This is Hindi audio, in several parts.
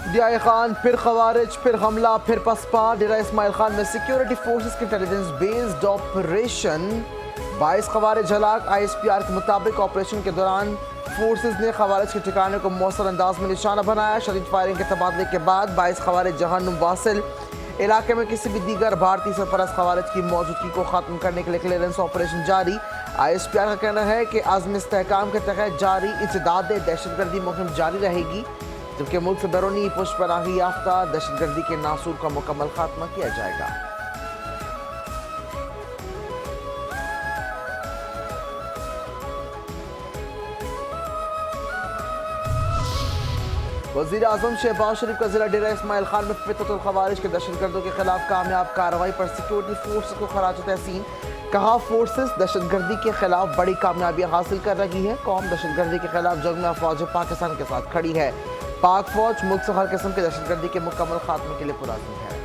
दिया खान, फिर खवारिज, फिर हमला, फिर पसपा। डेरा इस्माइल खान में सिक्योरिटी फोर्सेस की इंटेलिजेंस बेस्ड ऑपरेशन, 22 खवारिज हलाक। ISPR के मुताबिक ऑपरेशन के दौरान फोर्सेस ने खवारिज के ठिकाने को मौसर अंदाज में निशाना बनाया। शदीद फायरिंग के तबादले के बाद 22 खवारिज जहन्नुम वासिल इलाके में किसी भी दीगर भारतीय सरपरस्त खवारिज की मौजूदगी को खत्म करने के लिए क्लियरेंस ऑपरेशन जारी। ISPR का कहना है कि आज़म इस्तेहकाम के तहत जारी इंसदाद दहशतगर्दी मुहिम जारी रहेगी, जबकि मुल्क से बैरूनी पुष्पनाही याफ्ता दहशतगर्दी के नासूर का मुकम्मल खात्मा किया जाएगा। वज़ीर आज़म शहबाज शरीफ का जिला डेरा इस्माइल खान में फितरतुल खवारिज के दहशतगर्दों के खिलाफ कामयाब कार्रवाई पर सिक्योरिटी फोर्स को खराज तहसीन। कहा, फोर्सेस दहशतगर्दी के खिलाफ बड़ी कामयाबियां हासिल कर रही है। कौम दहशतगर्दी के खिलाफ जंग में अफवाज पाकिस्तान के साथ खड़ी है। पाक फौज मुल्क से हर किस्म की दहशतगर्दी के मुकम्मल खात्मे के लिए पुरअज़्म है।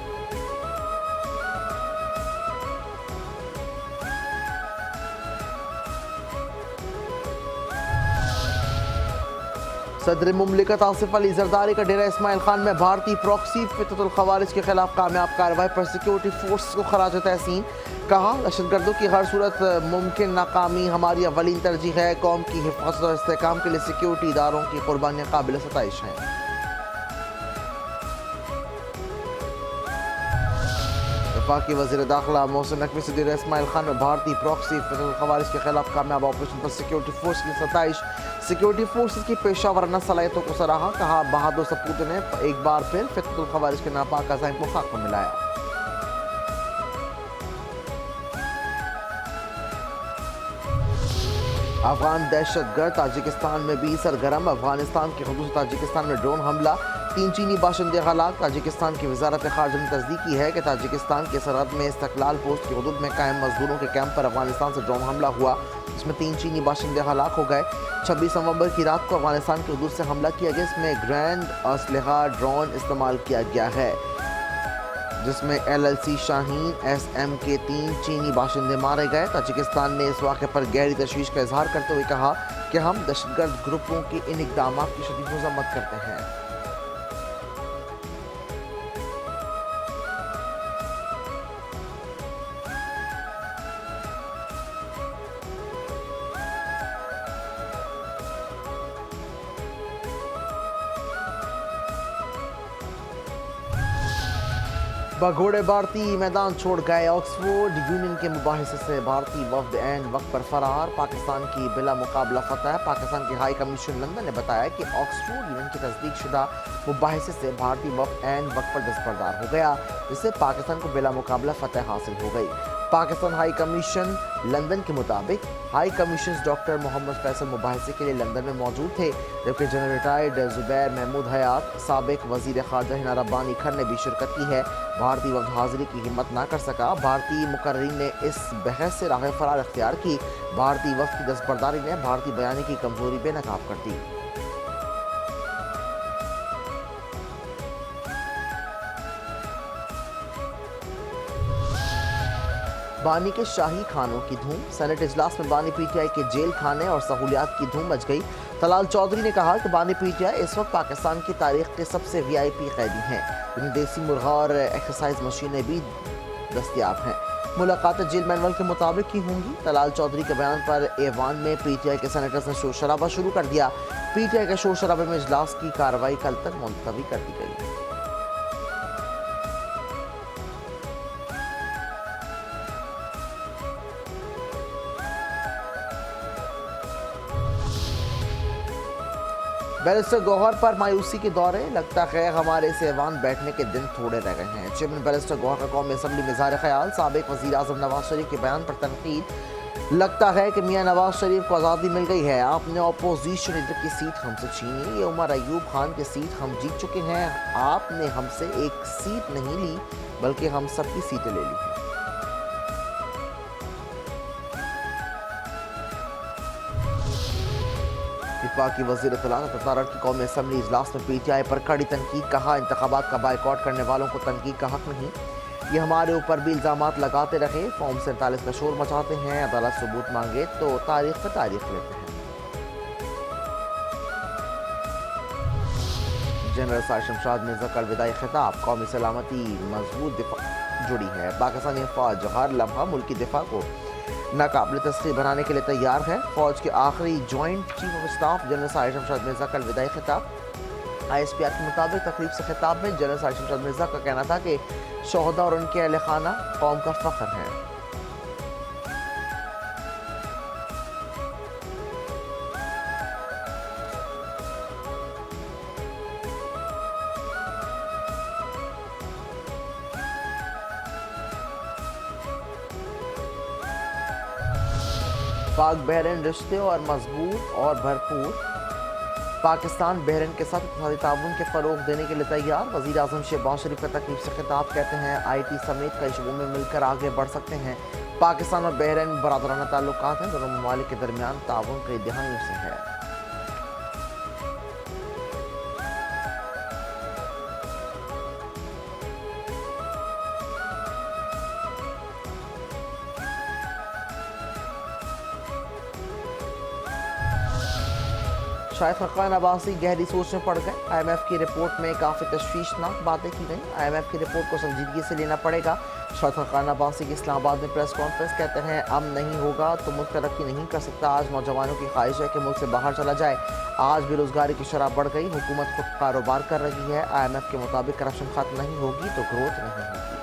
सदर मुमलिकत आसिफ अली जरदारी का डेरा इस्माइल खान में भारतीय प्रॉक्सी फितरतुल खवारिज के खिलाफ कामयाब कार्रवाई पर सिक्योरिटी फोर्स को खराज तहसीन। कहा, दहशतगर्दों की हर सूरत मुमकिन नाकामी हमारी अवलीन तरजीह है। कौम की हिफाजत और इस्तेहकाम के लिए सिक्योरिटी इदारों की कुर्बानियाँ काबिल सताइश हैं। वफाकी वज़ीर दाखिला मोहसिन नकवी से डेरा इस्माइल खान में भारतीय प्रॉक्सी फितरतुल खवारिज के खिलाफ कामयाब ऑपरेशन पर सिक्योरिटी फोर्स की सताइश। सिक्योरिटी फोर्सेस की पेशा वराना सलाहियतों को सराहा। कहा, बहादुर सपूत ने एक बार फिर फितरतुल खवारिज के नापाक अज़ाइम को खाक में मिलाया। अफगान दहशतगर्द ताजिकिस्तान में भी सरगर्म। अफगानिस्तान के हुदूद ताजिकिस्तान में ड्रोन हमला, 3 चीनी बाशिंदे हलाक। ताजिकिस्तान की वजारत खारजा ने तस्दीक की है कि ताजिकिस्तान के सरहद में इस्तकलाल पोस्ट की हुदूद में कायम मजदूरों के कैंप पर अफगानिस्तान से ड्रोन हमला हुआ, जिसमें 3 चीनी बाशिंदे हलाक हो गए। 26 नवंबर की रात को अफगानिस्तान के हुदूद से हमला किया गया। इसमें ग्रैंड असलहा ड्रोन इस्तेमाल किया गया है, जिसमें LLC शाहीन SM के 3 चीनी बाशिंदे मारे गए। ताजिकिस्तान ने इस वाक़े पर गहरी तशवीश का इजहार करते हुए कहा कि हम दहशतगर्द ग्रुपों के इन इक़दामात की शदीद मज़म्मत करते हैं। भगोड़े भारतीय मैदान छोड़ गए। ऑक्सफोर्ड यूनियन के मुबाहिसे से भारतीय वफ्द ऐन वक्त पर फरार। पाकिस्तान की बिला मुकाबला फतह। पाकिस्तान के हाई कमीशन लंदन ने बताया कि ऑक्सफोर्ड यूनियन की तस्दीक शुदा मुबाहिसे से भारतीय वफ्द ऐन वक्त पर दस्तबरदार हो गया, जिससे पाकिस्तान को बिला मुकाबला फतह हासिल हो गई। पाकिस्तान हाई कमीशन लंदन के मुताबिक high commission doctor Mohammad Faisal मुबाहिसे के लिए लंदन में मौजूद थे, जबकि जनरल रिटायर्ड जुबैर महमूद हयात, साबिक वजीर खारजा हिना रब्बानी खर ने भी शिरकत की है। भारतीय वफ्द हाजिरी की हिम्मत ना कर सका। भारतीय मुकर्रीन ने इस बहस से राह फरार अख्तियार की। भारतीय वफ्द की दस्तबरदारी ने भारतीय बयानी की कमजोरी बेनकाब कर दी। बानी के शाही खानों की धूम। सेनेट इजलास में बानी PTI के जेल खाने और सहूलियात की धूम मच गई। तलाल चौधरी ने कहा कि बानी PTI इस वक्त पाकिस्तान की तारीख के सबसे VIP कैदी हैं, जिनमें देसी मुर्गा और एक्सरसाइज मशीनें भी दस्तियाब हैं। मुलाकात जेल मैनुअल के मुताबिक ही होंगी। तलाल चौधरी के बयान पर ऐवान में PTI के सेनेटर्स ने शोर शराबा शुरू कर दिया। PTI के शोर शराबे में इजलास की कार्रवाई कल तक मुलतवी कर दी गई। बैरिस्टर गौहर पर मायूसी के दौरे। लगता है हमारे इस ऐवान बैठने के दिन थोड़े रह गए हैं। चेयरमैन बैरिस्टर गौहर का कौमी असम्बली में इज़हार ख्याल। साबिक वज़ीर आज़म नवाज शरीफ के बयान पर तनकीद। लगता है कि मियाँ नवाज शरीफ को आज़ादी मिल गई है। आपने अपोजिशन लीडर की सीट हमसे छीनी। ये उमर अयूब खान की सीट हम जीत चुके हैं। आपने हमसे एक सीट नहीं ली, बल्कि हम सबकी सीटें ले ली हैं। वफाकी वज़ीर इत्तलात ततारत की कौमी असम्बली इजलास में PTI पर कड़ी तनकीद। कहा, इंतखाबात का बाइकआउट करने वालों को तनकीद का हक नहीं। ये हमारे ऊपर भी इल्ज़ामात लगाते रहे। फॉर्म 47 का शोर मचाते हैं। अदालत सबूत मांगे तो तारीख पे तारीख लेते हैं। जनरल साहिर शमशाद मिर्जा का अलविदाई खिताब, कौमी सलामती मजबूत दिफा जुड़ी है। पाकिस्तानी फ़ौज हर लम्हा मुल्की दिफा को नाकाबिल तस्खीर बनाने के लिए तैयार है। फ़ौज के आखिरी joint chief of staff general Sahir Shamshad Mirza का अलविदाई खिताब। ISPR के मुताबिक तकरीब से खिताब में जनरल साहिर शमशाद मिर्जा का कहना था कि शोहदा और उनके अहल खाना कौम का फ़ख्र है। पाक बहरीन रिश्ते और मजबूत और भरपूर। पाकिस्तान बहरीन के साथ इक़्तिसादी ताउन के फ़रोग़ देने के लिए तैयार। वज़ीर आज़म शहबाज शरीफ का तकरीब से खिताब, कहते हैं IT समेत कई शोबों में मिलकर आगे बढ़ सकते हैं। पाकिस्तान और बहरीन बरादराना ताल्लुकात हैं, दोनों ममालिक के दरमियान ताउन कई दहाइयों से है। शाहिद खकान अब्बासी गहरी सोच में पड़ गए। IMF की रिपोर्ट में काफ़ी तशवीशनाक बातें की गई। IMF की रिपोर्ट को संजीदगी से लेना पड़ेगा। शाहिद खकान अब्बासी की इस्लामाबाद में प्रेस कॉन्फ्रेंस, कहते हैं अमन नहीं होगा तो मुल्क तरक्की नहीं कर सकता। आज नौजवानों की ख्वाहिश है कि मुल्क से बाहर चला जाए। आज बेरोजगारी की शरह बढ़ गई, हुकूमत खुद कारोबार कर रही है। IMF के मुताबिक करप्शन खत्म नहीं होगी तो ग्रोथ नहीं होगी।